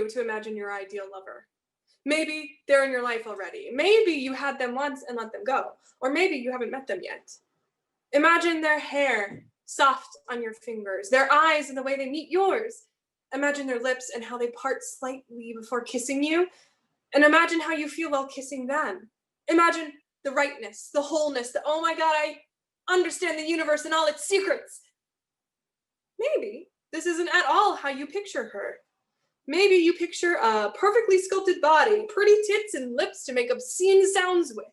you to imagine your ideal lover. Maybe they're in your life already. Maybe you had them once and let them go. Or maybe you haven't met them yet. Imagine their hair soft on your fingers, their eyes and the way they meet yours. Imagine their lips and how they part slightly before kissing you. And imagine how you feel while kissing them. Imagine the rightness, the wholeness, the oh my God, I understand the universe and all its secrets. Maybe this isn't at all how you picture her. Maybe you picture a perfectly sculpted body, pretty tits and lips to make obscene sounds with.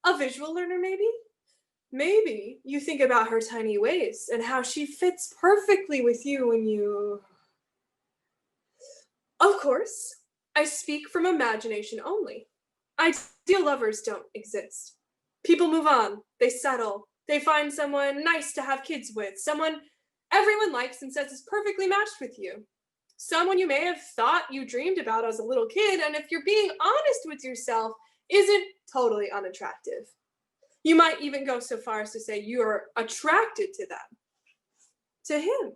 A visual learner, maybe? Maybe you think about her tiny waist and how she fits perfectly with you when you... Of course, I speak from imagination only. Ideal lovers don't exist. People move on, they settle, they find someone nice to have kids with, someone everyone likes and says is perfectly matched with you. Someone you may have thought you dreamed about as a little kid, and if you're being honest with yourself, isn't totally unattractive. You might even go so far as to say you are attracted to them, to him.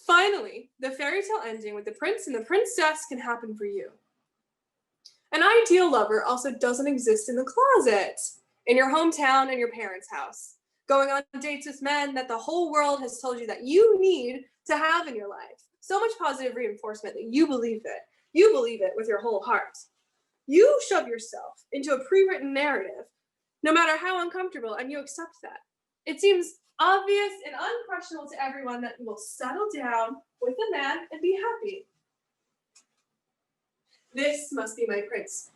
Finally, the fairy tale ending with the prince and the princess can happen for you. An ideal lover also doesn't exist in the closet, in your hometown and your parents' house, going on dates with men that the whole world has told you that you need to have in your life. So much positive reinforcement that you believe it. You believe it with your whole heart. You shove yourself into a pre-written narrative, no matter how uncomfortable, and you accept that. It seems obvious and unquestionable to everyone that you will settle down with a man and be happy. This must be my prince,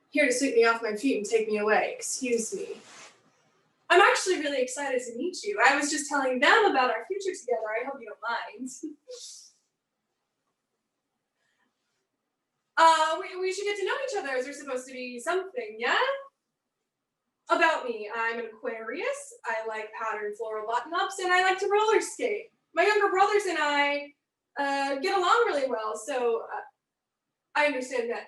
here to sweep me off my feet and take me away. Excuse me. I'm actually really excited to meet you. I was just telling them about our future together. I hope you don't mind. We should get to know each other. Is there supposed to be something, yeah? About me, I'm an Aquarius. I like patterned floral button-ups, and I like to roller skate. My younger brothers and I get along really well, so I understand that.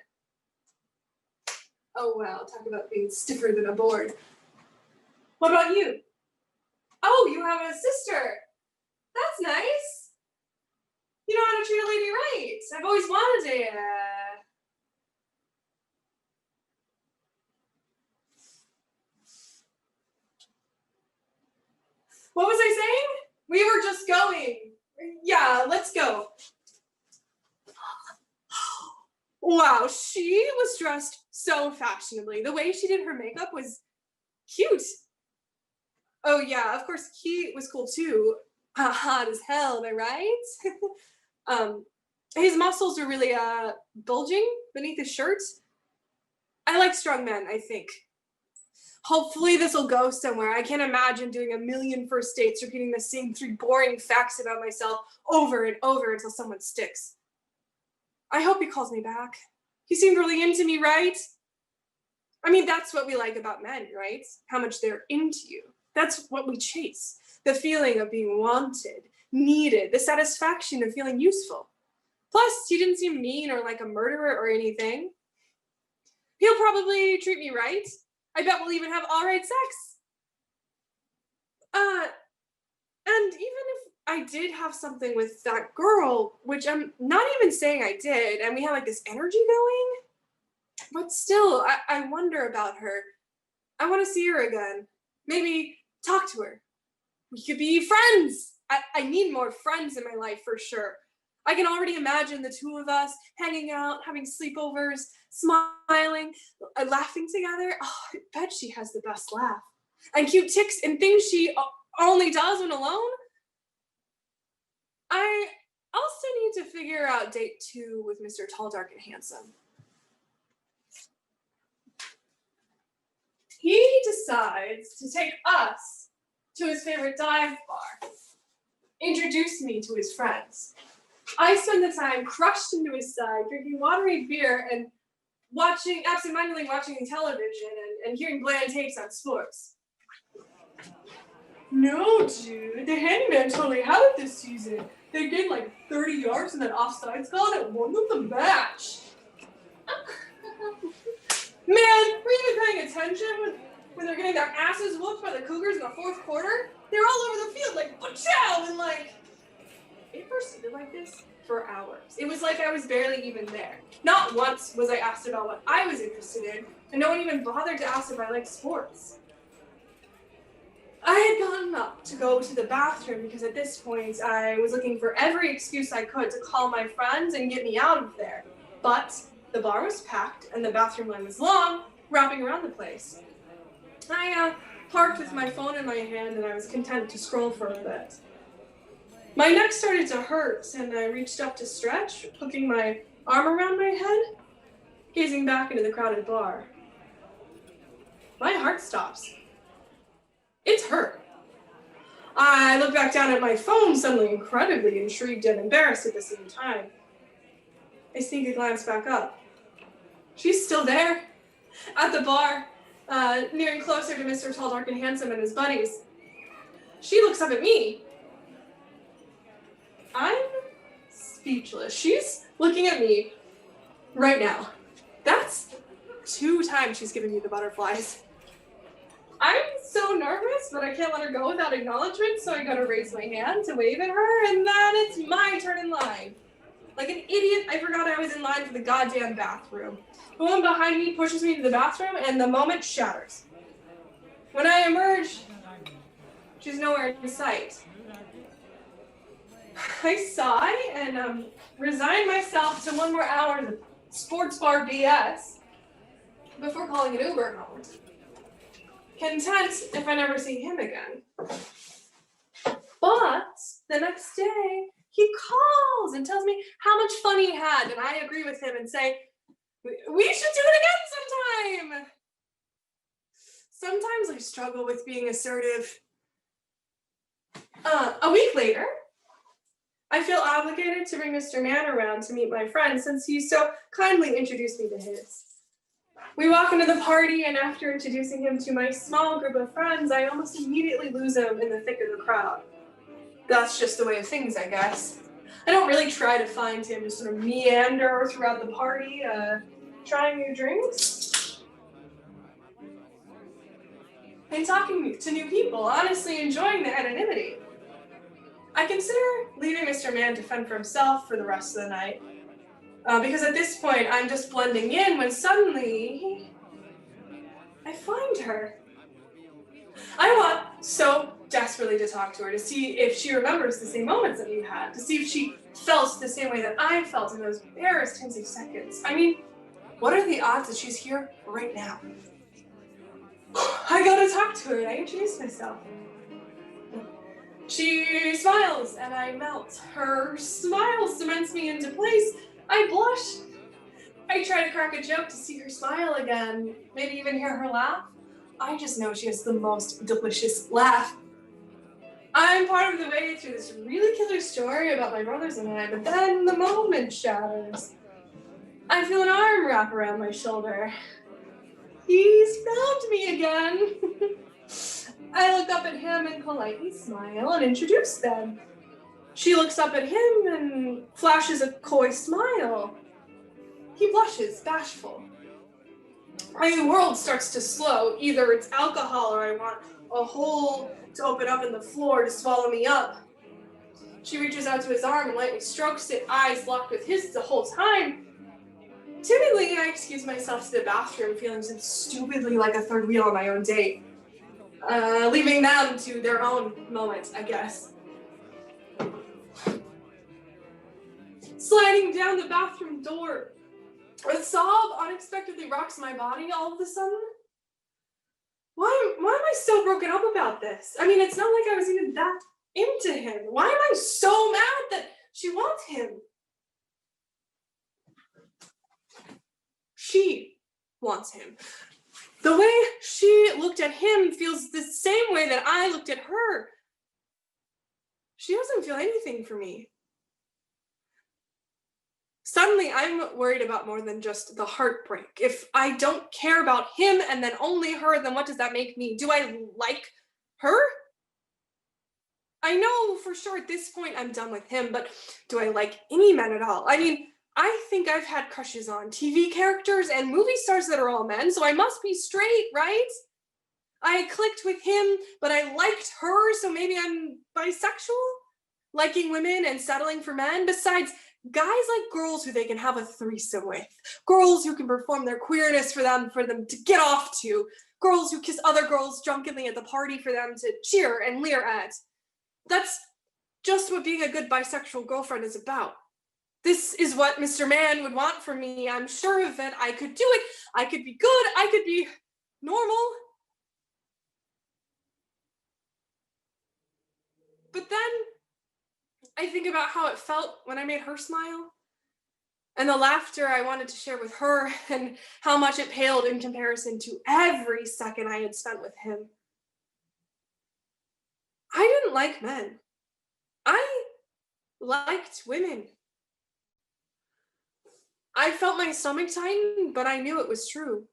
Oh, wow, talk about being stiffer than a board. What about you? Oh, you have a sister. That's nice. You know how to treat a lady right. I've always wanted to. What was I saying? We were just going. Yeah, let's go. Wow, she was dressed so fashionably. The way she did her makeup was cute. Oh yeah, of course he was cool too. Hot as hell, am I right? His muscles were really bulging beneath his shirt. I like strong men, I think. Hopefully this will go somewhere. I can't imagine doing a million first dates, repeating the same 3 boring facts about myself over and over until someone sticks. I hope he calls me back. He seemed really into me, right? I mean, that's what we like about men, right? How much they're into you. That's what we chase. The feeling of being wanted, needed, the satisfaction of feeling useful. Plus, he didn't seem mean or like a murderer or anything. He'll probably treat me right. I bet we'll even have all right sex. And even if I did have something with that girl, which I'm not even saying I did, and we had like this energy going, but still, I wonder about her. I want to see her again. Maybe talk to her. We could be friends. I need more friends in my life for sure. I can already imagine the 2 of us hanging out, having sleepovers, smiling, laughing together. Oh, I bet she has the best laugh. And cute tics and things she only does when alone. I also need to figure out date 2 with Mr. Tall, Dark, and Handsome. He decides to take us to his favorite dive bar, introduce me to his friends. I spend the time crushed into his side, drinking watery beer and absentmindedly watching television and hearing bland takes on sports. No, dude, the handyman totally had it this season. They gained like 30 yards in that offsides call and won them the match. Man, were you even paying attention when they're getting their asses whooped by the Cougars in the 4th quarter? They were all over the field like, "Pachow!" and like, it proceeded like this for hours. It was like I was barely even there. Not once was I asked about what I was interested in, and no one even bothered to ask if I liked sports. I had gotten up to go to the bathroom because at this point I was looking for every excuse I could to call my friends and get me out of there. But the bar was packed and the bathroom line was long, wrapping around the place. I parked with my phone in my hand and I was content to scroll for a bit. My neck started to hurt and I reached up to stretch, hooking my arm around my head, gazing back into the crowded bar. My heart stops. It's her. I look back down at my phone, suddenly incredibly intrigued and embarrassed at the same time. I sneak a glance back up. She's still there, at the bar, nearing closer to Mr. Tall, Dark, and Handsome and his buddies. She looks up at me. I'm speechless. She's looking at me right now. That's 2 times she's given me the butterflies. I'm so nervous, but I can't let her go without acknowledgement, so I gotta raise my hand to wave at her, and then it's my turn in line. Like an idiot, I forgot I was in line for the goddamn bathroom. The woman behind me pushes me to the bathroom, and the moment shatters. When I emerge, she's nowhere in sight. I sigh and resign myself to 1 more hour of sports bar BS before calling an Uber home. Content if I never see him again. But the next day, he calls and tells me how much fun he had, and I agree with him and say, we should do it again sometime. Sometimes I struggle with being assertive. A week later, I feel obligated to bring Mr. Man around to meet my friend since he so kindly introduced me to his. We walk into the party, and after introducing him to my small group of friends, I almost immediately lose him in the thick of the crowd. That's just the way of things, I guess. I don't really try to find him, just sort of meander throughout the party, trying new drinks. And talking to new people, honestly enjoying the anonymity. I consider leaving Mr. Man to fend for himself for the rest of the night. Because at this point, I'm just blending in when suddenly I find her. I want so desperately to talk to her, to see if she remembers the same moments that we had, to see if she felt the same way that I felt in those barest tens of seconds. I mean, what are the odds that she's here right now? I go to talk to her and I introduce myself. She smiles and I melt. Her smile cements me into place. I blush. I try to crack a joke to see her smile again, maybe even hear her laugh. I just know she has the most delicious laugh. I'm part of the way through this really killer story about my brothers and I, but then the moment shatters. I feel an arm wrap around my shoulder. He's found me again. I look up at him and politely smile and introduce them. She looks up at him and flashes a coy smile. He blushes, bashful. My world starts to slow. Either it's alcohol or I want a hole to open up in the floor to swallow me up. She reaches out to his arm and lightly strokes it, eyes locked with his the whole time. Timidly, I excuse myself to the bathroom, feeling stupidly like a third wheel on my own date. Leaving them to their own moment, I guess. Sliding down the bathroom door, a sob unexpectedly rocks my body all of a sudden. Why am I so broken up about this? I mean, it's not like I was even that into him. Why am I so mad that she wants him? She wants him. The way she looked at him feels the same way that I looked at her. She doesn't feel anything for me. Suddenly, I'm worried about more than just the heartbreak. If I don't care about him and then only her, then what does that make me? Do I like her? I know for sure at this point I'm done with him, but do I like any men at all? I mean, I think I've had crushes on TV characters and movie stars that are all men, so I must be straight, right? I clicked with him, but I liked her, so maybe I'm bisexual? Liking women and settling for men? Besides, Guys like girls who they can have a threesome with, girls who can perform their queerness for them to get off to, girls who kiss other girls drunkenly at the party for them to cheer and leer at. That's just what being a good bisexual girlfriend is about. This is what Mr. Man would want from me. I'm sure of it. I could do it. I could be good. I could be normal. But then I think about how it felt when I made her smile, and the laughter I wanted to share with her, and how much it paled in comparison to every second I had spent with him. I didn't like men. I liked women. I felt my stomach tighten, but I knew it was true.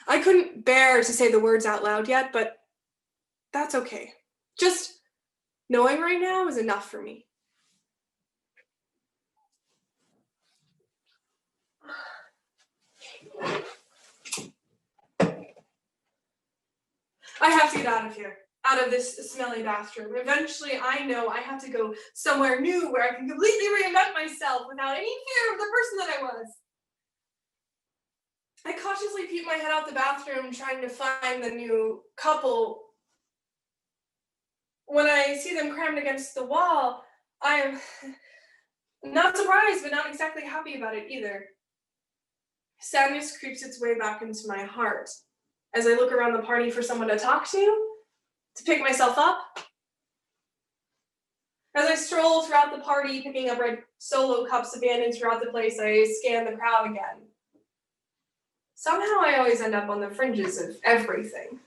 I couldn't bear to say the words out loud yet, but that's okay. Just knowing right now is enough for me. I have to get out of here, out of this smelly bathroom. Eventually, I know I have to go somewhere new where I can completely reinvent myself without any fear of the person that I was. I cautiously peep my head out the bathroom, trying to find the new couple. When I see them crammed against the wall, I am not surprised, but not exactly happy about it either. Sadness creeps its way back into my heart as I look around the party for someone to talk to pick myself up. As I stroll throughout the party, picking up red Solo cups abandoned throughout the place, I scan the crowd again. Somehow I always end up on the fringes of everything.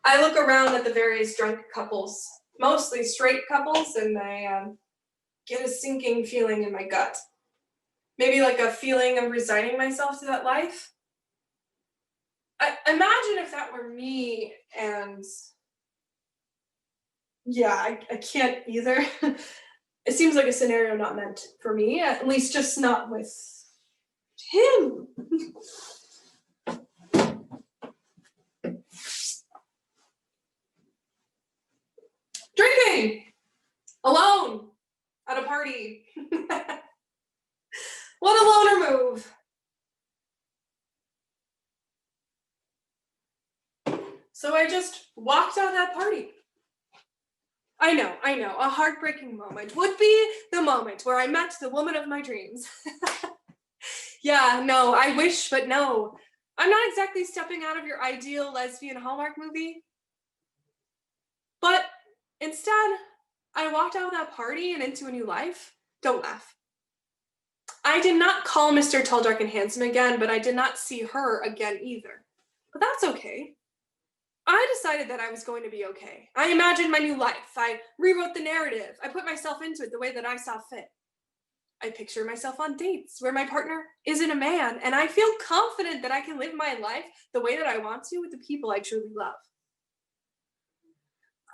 I look around at the various drunk couples, mostly straight couples, and I get a sinking feeling in my gut. Maybe like a feeling of resigning myself to that life. Imagine if that were me, and yeah, I can't either. It seems like a scenario not meant for me, at least just not with him. Drinking! Alone! At a party. What a loner move! So I just walked out of that party. I know, a heartbreaking moment would be the moment where I met the woman of my dreams. Yeah, no, I wish, but no. I'm not exactly stepping out of your ideal lesbian Hallmark movie. But instead, I walked out of that party and into a new life. Don't laugh. I did not call Mr. Tall, Dark, and Handsome again, but I did not see her again either. But that's okay. I decided that I was going to be okay. I imagined my new life. I rewrote the narrative. I put myself into it the way that I saw fit. I picture myself on dates where my partner isn't a man, and I feel confident that I can live my life the way that I want to with the people I truly love.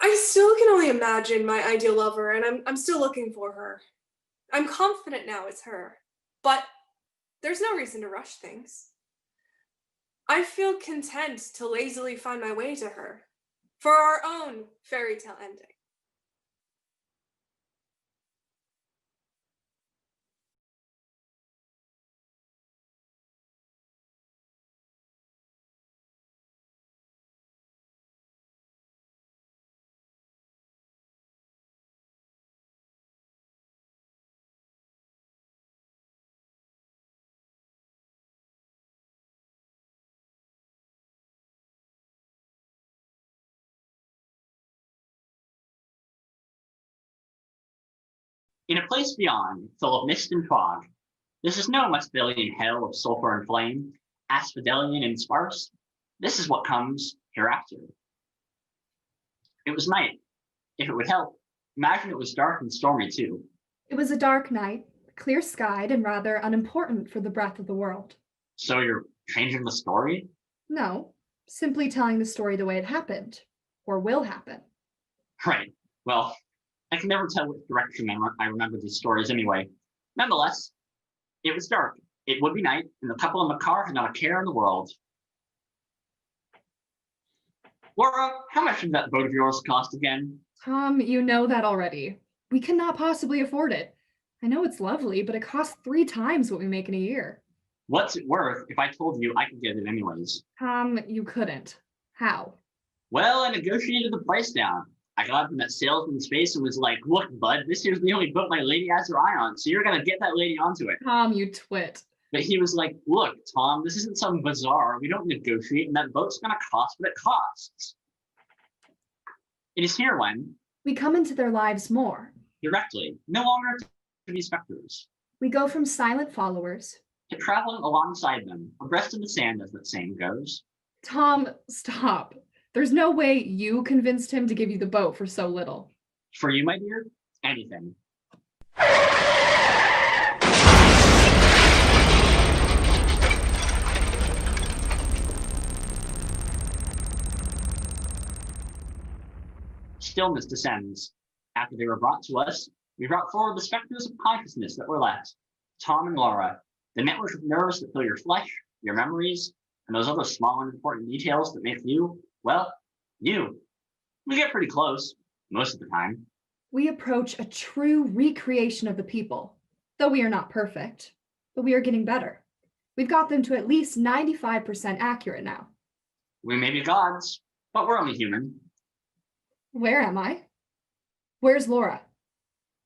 I still can only imagine my ideal lover, and I'm still looking for her. I'm confident now it's her, but there's no reason to rush things. I feel content to lazily find my way to her for our own fairy tale ending. In a place beyond, full of mist and fog, this is no Westphalian hell of sulfur and flame, asphodelian and sparse. This is what comes hereafter. It was night. If it would help, imagine it was dark and stormy too. It was a dark night, clear-skied and rather unimportant for the breadth of the world. So you're changing the story? No, simply telling the story the way it happened, or will happen. Right. Well, I can never tell which direction I remember these stories anyway. Nonetheless, it was dark. It would be night, and the couple in the car had not a care in the world. Laura, how much did that boat of yours cost again? Tom, you know that already. We cannot possibly afford it. I know it's lovely, but it costs 3 times what we make in a year. What's it worth if I told you I could get it anyways? You couldn't. How? Well, I negotiated the price down. I got up in that salesman's face and was like, look, bud, this here's the only boat my lady has her eye on, so you're gonna get that lady onto it. Tom, you twit. But he was like, look, Tom, this isn't some bazaar. We don't negotiate, and that boat's gonna cost what it costs. It is here when, We come into their lives more. directly, no longer to be specters, We go from silent followers. to traveling alongside them, abreast in the sand, as that saying goes. Tom, stop. There's no way you convinced him to give you the boat for so little. For you, my dear, anything. Stillness descends. After they were brought to us, we brought forward the specters of consciousness that were left. Tom and Laura, the network of nerves that fill your flesh, your memories, and those other small and important details that make you, well, you. We get pretty close, most of the time. We approach a true recreation of the people, though we are not perfect, but we are getting better. We've got them to at least 95% accurate now. We may be gods, but we're only human. Where am I? Where's Laura?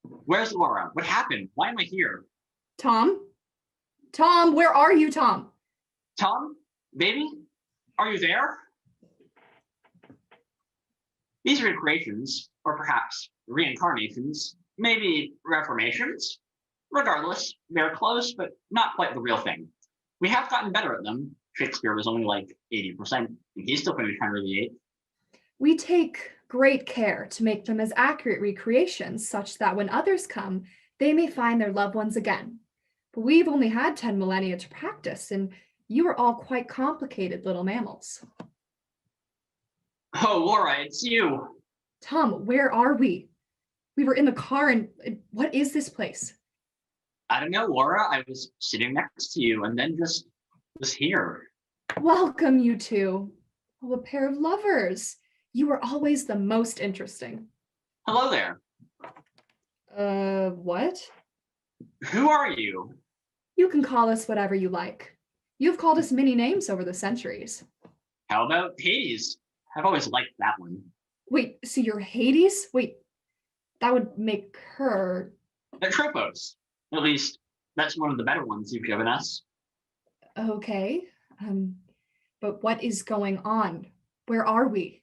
Where's Laura? What happened? Why am I here? Tom? Tom, where are you, Tom? Tom? Baby? Are you there? These recreations, or perhaps reincarnations, maybe reformations. Regardless, they're close, but not quite the real thing. We have gotten better at them. Shakespeare was only like 80%, and he's still going to be trying to reliate. We take great care to make them as accurate recreations such that when others come, they may find their loved ones again. But we've only had 10 millennia to practice, and you are all quite complicated little mammals. Oh, Laura, it's you. Tom, where are we? We were in the car, and what is this place? I don't know, Laura. I was sitting next to you and then just was here. Welcome, you two. Oh, a pair of lovers. You are always the most interesting. Hello there. What? Who are you? You can call us whatever you like. You've called us many names over the centuries. How about Hades? I've always liked that one. Wait, so you're Hades? Wait, that would make her. Atropos. At least, that's one of the better ones you've given us. Okay. But what is going on? Where are we?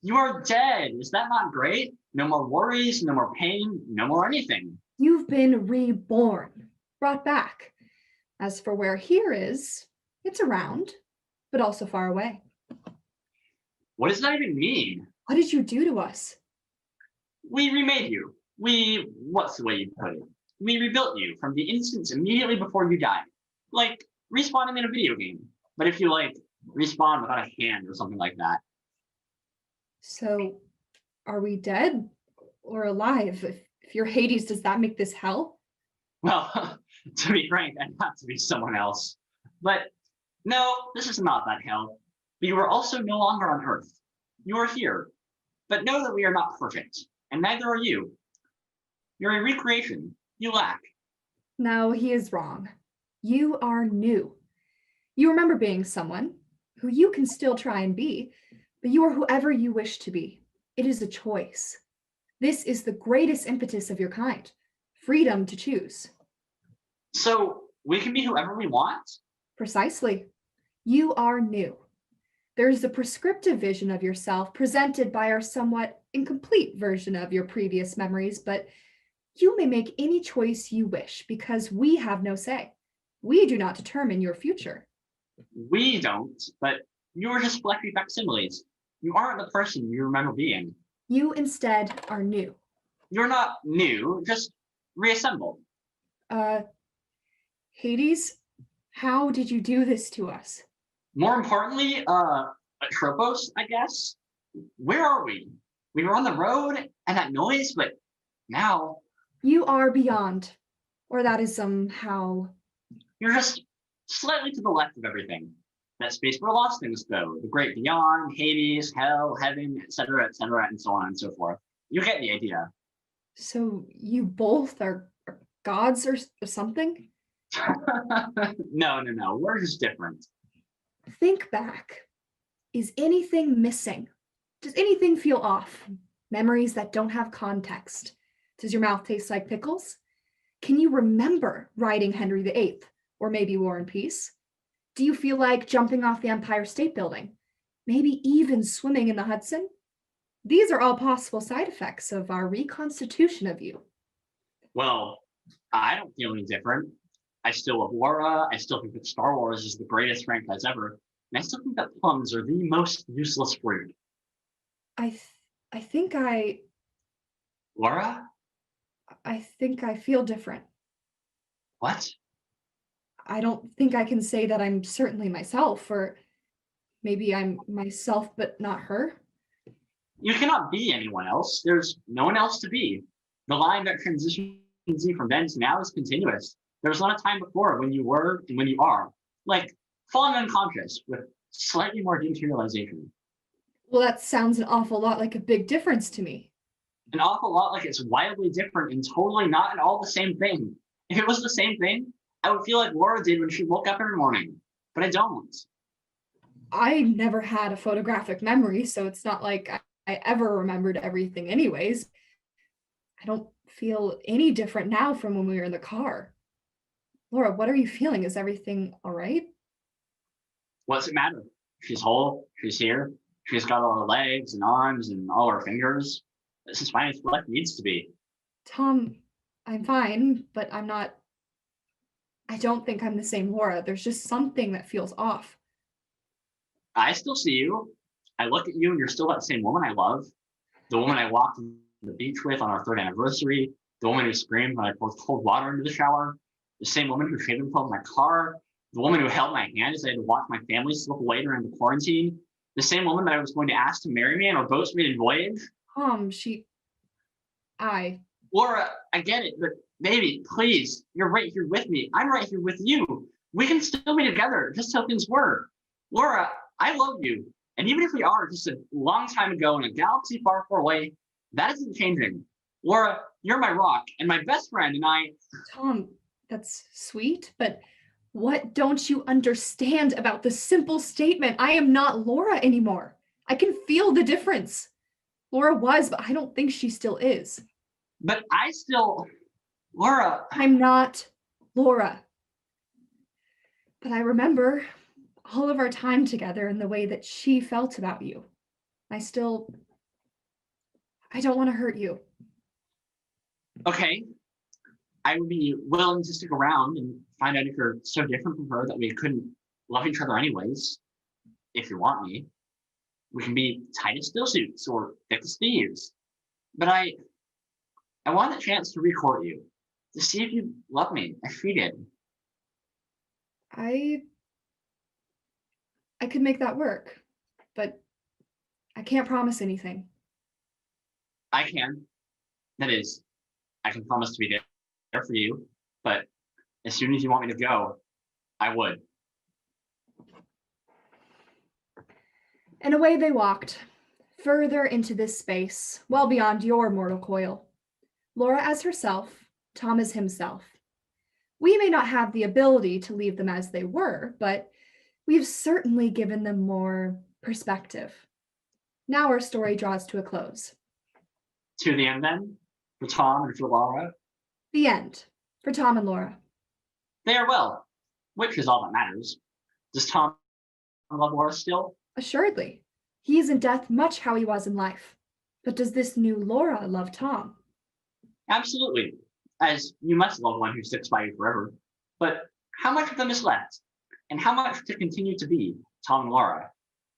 You are dead. Is that not great? No more worries, no more pain, no more anything. You've been reborn, brought back. As for where here is, it's around, but also far away. What does that even mean? What did you do to us? We remade you. What's the way you put it? We rebuilt you from the instance immediately before you died. Like respawning in a video game. But if you respawn without a hand or something like that. So, are we dead or alive? If you're Hades, does that make this hell? Well, to be frank, I'd have to be someone else. But no, this is not that hell. But you are also no longer on Earth. You are here. But know that we are not perfect, and neither are you. You're a recreation. You lack. No, he is wrong. You are new. You remember being someone who you can still try and be, but you are whoever you wish to be. It is a choice. This is the greatest impetus of your kind, freedom to choose. So we can be whoever we want? Precisely. You are new. There is the prescriptive vision of yourself presented by our somewhat incomplete version of your previous memories, but you may make any choice you wish because we have no say. We do not determine your future. We don't, but you are just fleshy facsimiles. You aren't the person you remember being. You instead are new. You're not new, just reassembled. Hades, how did you do this to us? More importantly, Atropos, I guess. Where are we? We were on the road and that noise, but now You are beyond, or that is somehow. you're just slightly to the left of everything. That space where lost things go, the great beyond, Hades, hell, heaven, etc., and so on and so forth. You get the idea. So you both are gods or something? No. We're just different. Think back. Is anything missing? Does anything feel off? Memories that don't have context. Does your mouth taste like pickles? Can you remember riding Henry VIII or maybe War and Peace? Do you feel like jumping off the Empire State Building? Maybe even swimming in the Hudson? These are all possible side effects of our reconstitution of you. Well, I don't feel any different. I still love Laura. I still think that Star Wars is the greatest franchise ever. And I still think that plums are the most useless fruit. I th- I think I Laura? I think I feel different. What? I don't think I can say that I'm certainly myself, or maybe I'm myself but not her. You cannot be anyone else. There's no one else to be. The line that transitions you from then to now is continuous. There was not a time before when you were and when you are. Like falling unconscious with slightly more dematerialization. Well, that sounds an awful lot like a big difference to me. An awful lot like it's wildly different and totally not at all the same thing. If it was the same thing, I would feel like Laura did when she woke up every morning. But I don't. I never had a photographic memory, so it's not like I ever remembered everything, anyways. I don't feel any different now from when we were in the car. Laura, what are you feeling? Is everything all right? What does it matter? She's whole, she's here, she's got all her legs and arms and all her fingers. This is fine as life needs to be. Tom, I'm fine, but I'm not. I don't think I'm the same Laura. There's just something that feels off. I still see you. I look at you and you're still that same woman I love. The woman I walked on the beach with on our third anniversary. The woman who screamed when I poured cold water into the shower. The same woman who shaved in front of my car. The woman who held my hand as I had to watch my family slip away during the quarantine. The same woman that I was going to ask to marry me on our boat's maiden voyage. Tom, I. Laura, I get it, but baby, please, you're right here with me. I'm right here with you. We can still be together, just how things were. Laura, I love you. And even if we are just a long time ago in a galaxy far, far away, that isn't changing. Laura, you're my rock and my best friend, and I. Tom, that's sweet, but what don't you understand about the simple statement? I am not Laura anymore. I can feel the difference. Laura was, but I don't think she still is. But I still. Laura. I'm not Laura. But I remember all of our time together and the way that she felt about you. I don't want to hurt you. Okay. I would be willing to stick around and find out if you're so different from her that we couldn't love each other anyways. If you want me. We can be tight as stillsuits or thick as thieves. But I want the chance to recourt you, to see if you love me, if she did. I could make that work, but I can't promise anything. I can. That is, I can promise to be there for you, but as soon as you want me to go, I would. And away they walked, further into this space, well beyond your mortal coil. Laura as herself, Tom as himself. We may not have the ability to leave them as they were, but we've certainly given them more perspective. Now our story draws to a close. To the end then, for Tom and for Laura. The end, for Tom and Laura. They are well, which is all that matters. Does Tom love Laura still? Assuredly. He is in death much how he was in life. But does this new Laura love Tom? Absolutely, as you must love one who sticks by you forever. But how much of them is left? And how much to continue to be Tom and Laura?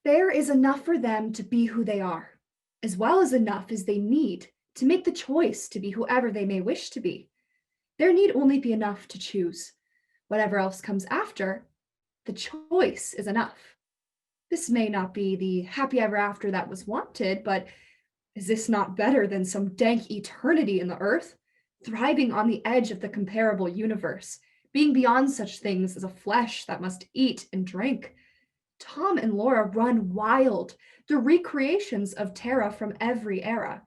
There is enough for them to be who they are, as well as enough as they need to make the choice to be whoever they may wish to be. There need only be enough to choose. Whatever else comes after, the choice is enough. This may not be the happy ever after that was wanted, but is this not better than some dank eternity in the earth, thriving on the edge of the comparable universe, being beyond such things as a flesh that must eat and drink? Tom and Laura run wild, the recreations of Terra from every era,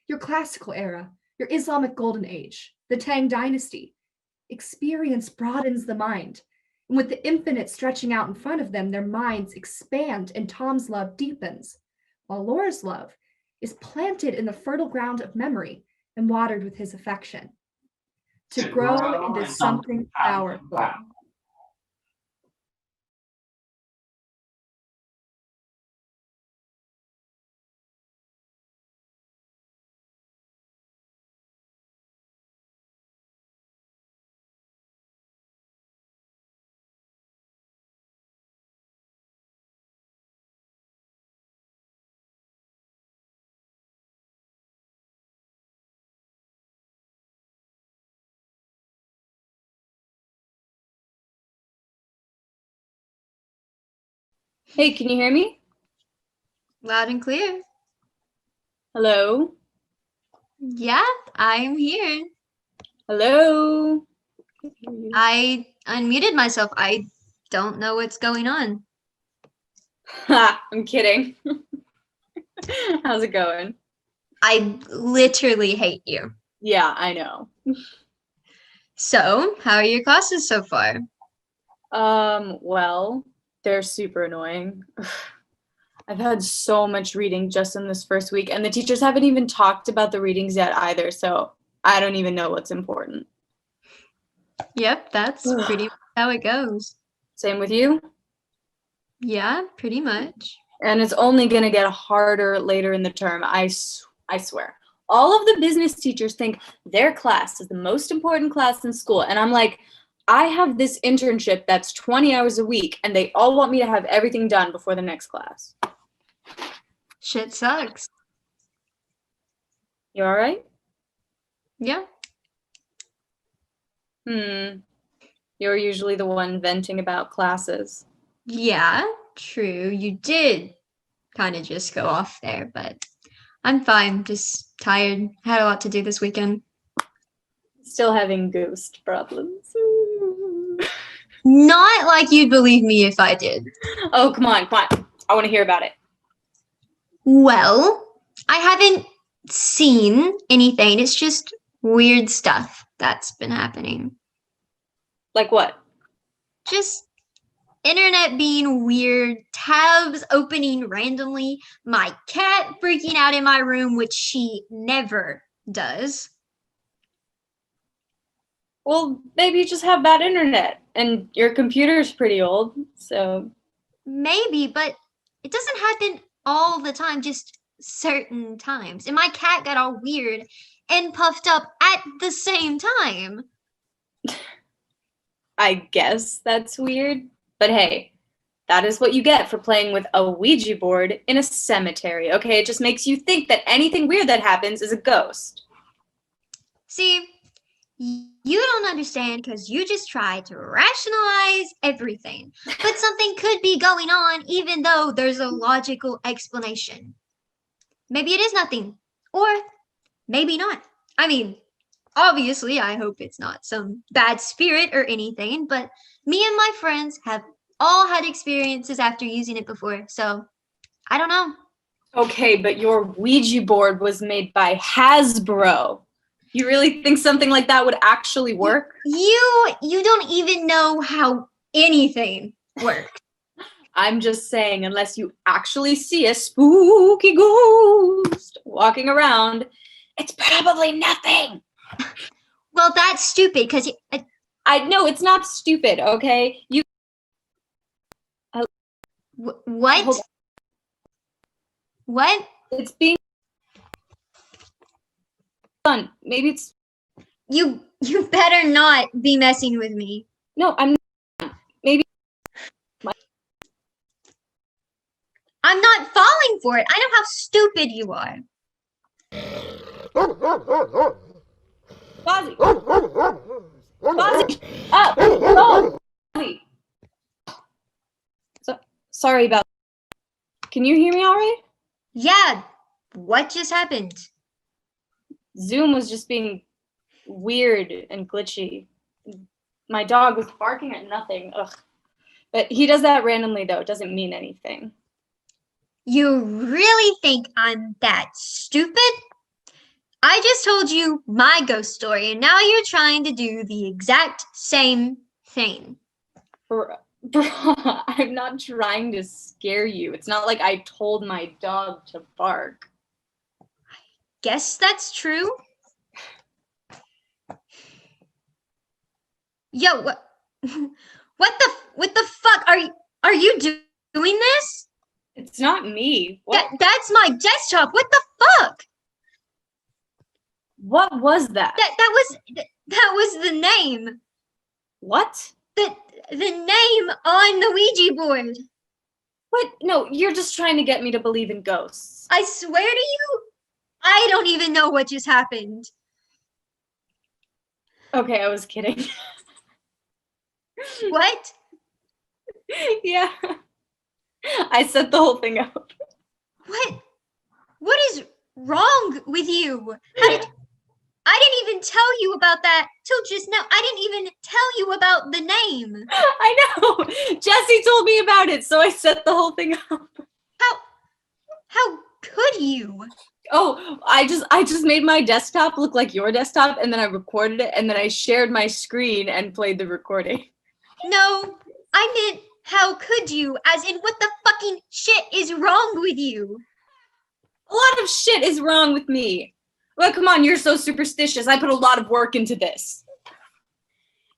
your classical era, your Islamic Golden Age, the Tang Dynasty. Experience broadens the mind, and with the infinite stretching out in front of them, their minds expand and Tom's love deepens, while Laura's love is planted in the fertile ground of memory and watered with his affection. To grow into something powerful. Hey, can you hear me? Loud and clear. Hello? Yeah, I'm here. Hello? I unmuted myself. I don't know what's going on. Ha, I'm kidding. How's it going? I literally hate you. Yeah, I know. So, how are your classes so far? Well, they're super annoying. I've had so much reading just in this first week, and the teachers haven't even talked about the readings yet either, so I don't even know what's important. Yep, that's pretty much how it goes. Same with you? Yeah, pretty much. And it's only going to get harder later in the term, I swear. All of the business teachers think their class is the most important class in school, and I'm like, I have this internship that's 20 hours a week, and they all want me to have everything done before the next class. Shit sucks. You all right? Yeah. You're usually the one venting about classes. Yeah, true. You did kind of just go off there, but I'm fine. Just tired. Had a lot to do this weekend. Still having ghost problems. Not like you'd believe me if I did. Oh, come on. I want to hear about it. Well, I haven't seen anything. It's just weird stuff that's been happening. Like what? Just internet being weird, tabs opening randomly, my cat freaking out in my room, which she never does. Well, maybe you just have bad internet, and your computer's pretty old, so... Maybe, but it doesn't happen all the time, just certain times. And my cat got all weird and puffed up at the same time. I guess that's weird, but hey, that is what you get for playing with a Ouija board in a cemetery, okay? It just makes you think that anything weird that happens is a ghost. See, you don't understand because you just try to rationalize everything. But something could be going on even though there's a logical explanation. Maybe it is nothing, or maybe not. I mean, obviously, I hope it's not some bad spirit or anything, but me and my friends have all had experiences after using it before, so I don't know. Okay, but your Ouija board was made by Hasbro. You really think something like that would actually work? You don't even know how anything works. I'm just saying, unless you actually see a spooky ghost walking around, it's probably nothing. Well, that's stupid because I know it's not stupid, okay? what? Hold on. What? It's being done. Maybe it's You better not be messing with me. no. I'm maybe. I'm not falling for it. I know how stupid you are. Fozzie. Fozzie, up. No. Fozzie. Sorry about. Can you hear me all right? Yeah, what just happened? Zoom was just being weird and glitchy. My dog was barking at nothing. Ugh. But he does that randomly though. It doesn't mean anything. You really think I'm that stupid? I just told you my ghost story, and now you're trying to do the exact same thing. Bruh, I'm not trying to scare you. It's not like I told my dog to bark. Guess that's true. Yo, what? What the fuck are you doing this? It's not me. What? That's my desktop. What the fuck? What was that? That was the name. What? The name on the Ouija board. What? No, you're just trying to get me to believe in ghosts. I swear to you, I don't even know what just happened. Okay, I was kidding. What? Yeah. I set the whole thing up. What is wrong with you? I didn't even tell you about that till just now. I didn't even tell you about the name. I know. Jesse told me about it, so I set the whole thing up. How could you? Oh, I just made my desktop look like your desktop, and then I recorded it, and then I shared my screen and played the recording. No, I meant how could you? As in, what the fucking shit is wrong with you? A lot of shit is wrong with me. Well, come on, you're so superstitious. I put a lot of work into this.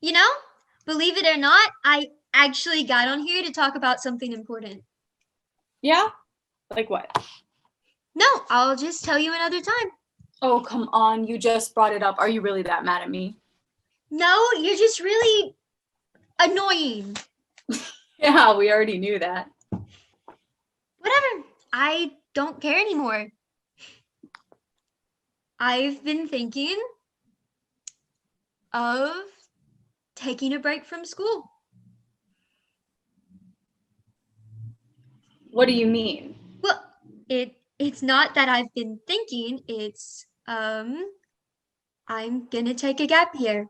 You know, believe it or not, I actually got on here to talk about something important. Yeah? Like what? No, I'll just tell you another time. Oh, come on. You just brought it up. Are you really that mad at me? No, you're just really annoying. Yeah, we already knew that. Whatever. I don't care anymore. I've been thinking of taking a break from school. What do you mean? Well, it's not that I've been thinking, it's I'm gonna take a gap year.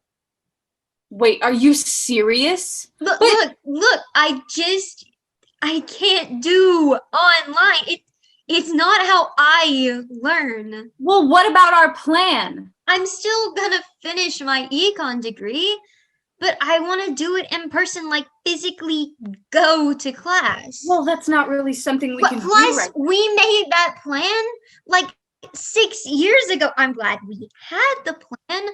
Wait, are you serious? Look, But- look, I can't do online. It's not how I learn. Well, what about our plan? I'm still gonna finish my econ degree, but I want to do it in person, like physically go to class. Well, that's not really something we But can do plus, right. we made that plan like 6 years ago. I'm glad we had the plan,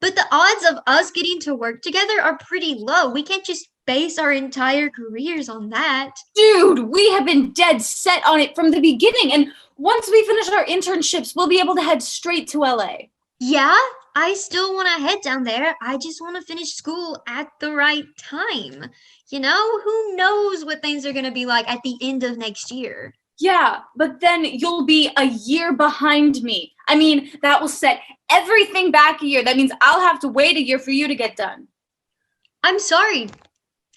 but the odds of us getting to work together are pretty low. We can't just base our entire careers on that. Dude, we have been dead set on it from the beginning. And once we finish our internships, we'll be able to head straight to LA. Yeah, I still want to head down there. I just want to finish school at the right time. You know, who knows what things are going to be like at the end of next year? Yeah, but then you'll be a year behind me. I mean, that will set everything back a year. That means I'll have to wait a year for you to get done. I'm sorry.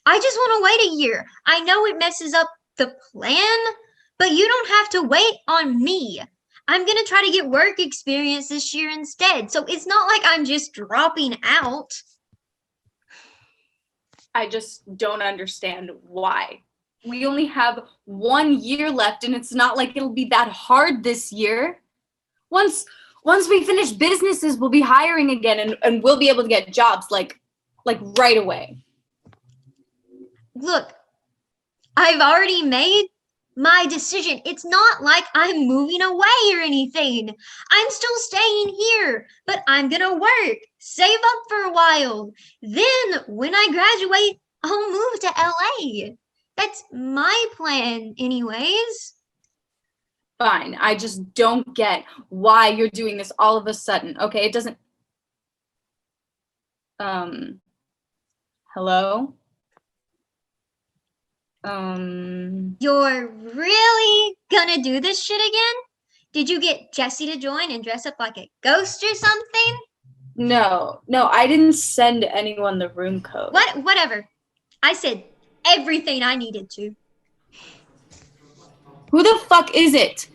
I just want to wait a year. I know it messes up the plan, but you don't have to wait on me. I'm going to try to get work experience this year instead. So it's not like I'm just dropping out. I just don't understand why. We only have 1 year left, and it's not like it'll be that hard this year. Once we finish businesses, we'll be hiring again, and we'll be able to get jobs like right away. Look, I've already made my decision. It's not like I'm moving away or anything. I'm still staying here, but I'm gonna work, save up for a while. Then when I graduate, I'll move to LA. That's my plan anyways. Fine. I just don't get why you're doing this all of a sudden. Okay, it doesn't. Hello? You're really gonna do this shit again? Did you get Jesse to join and dress up like a ghost or something? No, I didn't send anyone the room code. Whatever. I said everything I needed to. Who the fuck is it?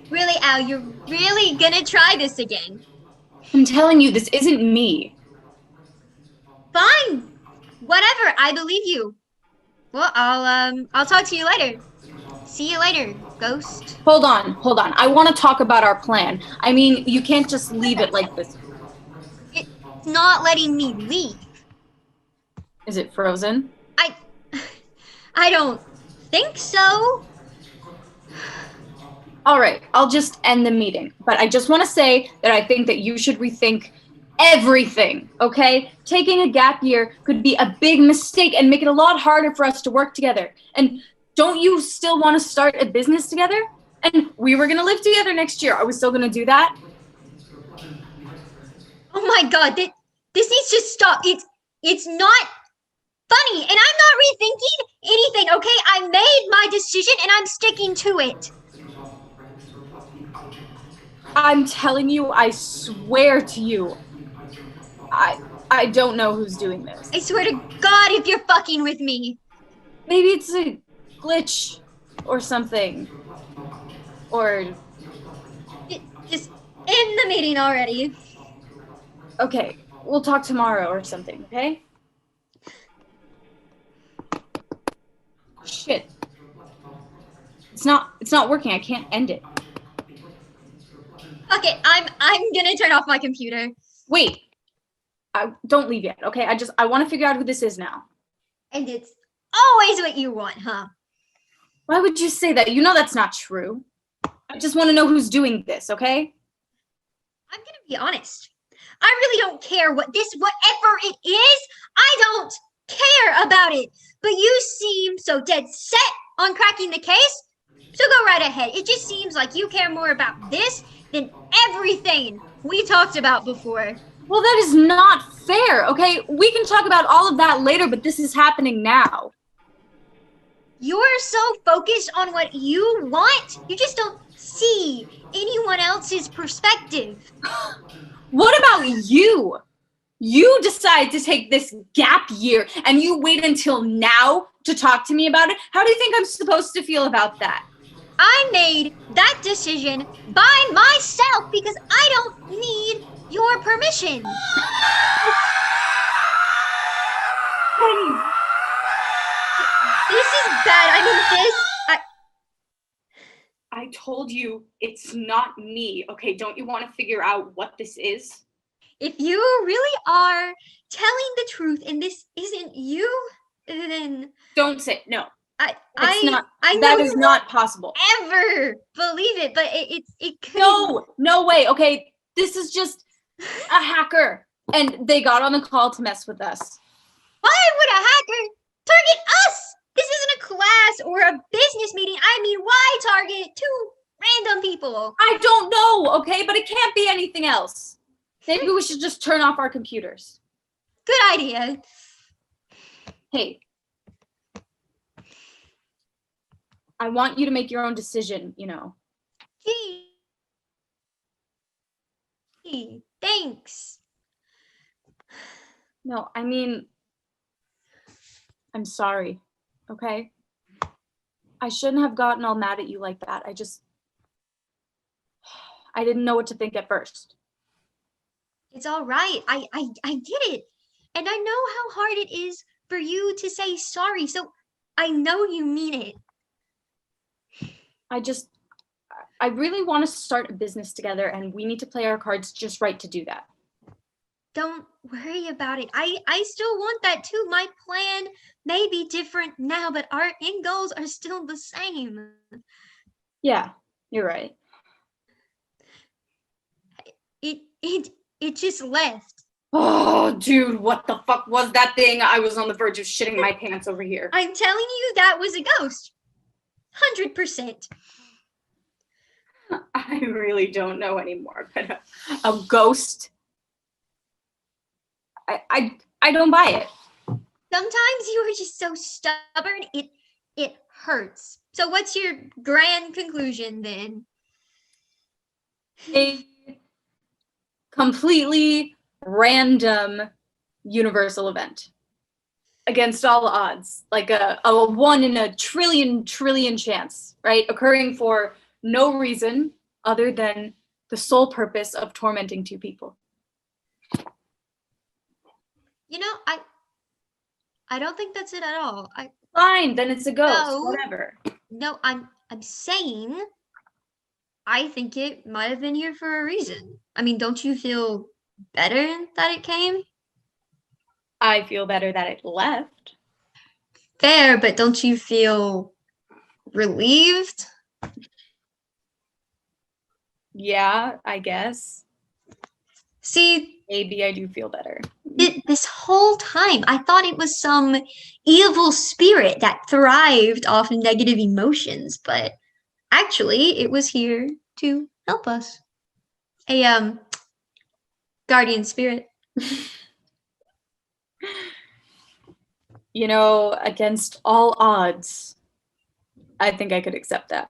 Really, Al, you're really gonna try this again? I'm telling you, this isn't me. Fine. Whatever, I believe you. Well, I'll talk to you later. See you later, ghost. Hold on. I want to talk about our plan. I mean, you can't just leave it like this. It's not letting me leave. Is it frozen? I don't think so. All right, I'll just end the meeting. But I just want to say that I think that you should rethink everything, okay? Taking a gap year could be a big mistake and make it a lot harder for us to work together. And don't you still want to start a business together? And we were going to live together next year. Are we still going to do that? Oh my god, this needs to stop. It's not funny, and I'm not rethinking anything, okay? I made my decision and I'm sticking to it. I'm telling you, I swear to you, I don't know who's doing this. I swear to God if you're fucking with me. Maybe it's a glitch or something. Or, Just end the meeting already. okay, we'll talk tomorrow or something, okay? Shit. It's not working. I can't end it. Fuck it, I'm gonna turn off my computer. Wait. Don't leave yet, okay? I want to figure out who this is now. And it's always what you want, huh? Why would you say that? You know that's not true. I just want to know who's doing this, okay? I'm gonna be honest. I really don't care whatever it is, I don't care about it. But you seem so dead set on cracking the case, so go right ahead. It just seems like you care more about this than everything we talked about before. Well, that is not fair, okay? We can talk about all of that later, but this is happening now. You're so focused on what you want, you just don't see anyone else's perspective. What about you? You decide to take this gap year and you wait until now to talk to me about it? How do you think I'm supposed to feel about that? I made that decision by myself because I don't need your permission. This is bad. I mean, I told you it's not me, okay? Don't you want to figure out what this is? if you really are telling the truth and this isn't you, then Don't say no. I That know is you not possible. won't ever believe it, but it could. No way. Okay, this is just a hacker, and they got on the call to mess with us. Why would a hacker target us? This isn't a class or a business meeting. I mean, why target two random people? I don't know. Okay, but it can't be anything else. Maybe we should just turn off our computers. Good idea. Hey, I want you to make your own decision, you know. Gee, thanks. No, I mean, I'm sorry, okay? I shouldn't have gotten all mad at you like that. I didn't know what to think at first. It's all right. I get it. And I know how hard it is for you to say sorry. So I know you mean it. I really want to start a business together, and we need to play our cards just right to do that. Don't worry about it. I still want that too. My plan may be different now, but our end goals are still the same. Yeah, you're right. It just left. Oh, dude, what the fuck was that thing? I was on the verge of shitting my pants over here. I'm telling you, that was a ghost. 100%. I really don't know anymore, but a ghost? I don't buy it. Sometimes you are just so stubborn, it hurts. So what's your grand conclusion then? A completely random universal event against all odds, like a 1 in a trillion chance, right? Occurring for no reason other than the sole purpose of tormenting two people. You know, I don't think that's it at all. Fine, then it's a ghost, No. whatever. No, I'm I'm saying I think it might have been here for a reason. I mean, don't you feel better that it came? I feel better that it left. Fair, but don't you feel relieved? Yeah, I guess. See, Maybe I do feel better. this whole time, I thought it was some evil spirit that thrived off negative emotions, but actually, it was here to help us. A guardian spirit. You know, against all odds, I think I could accept that.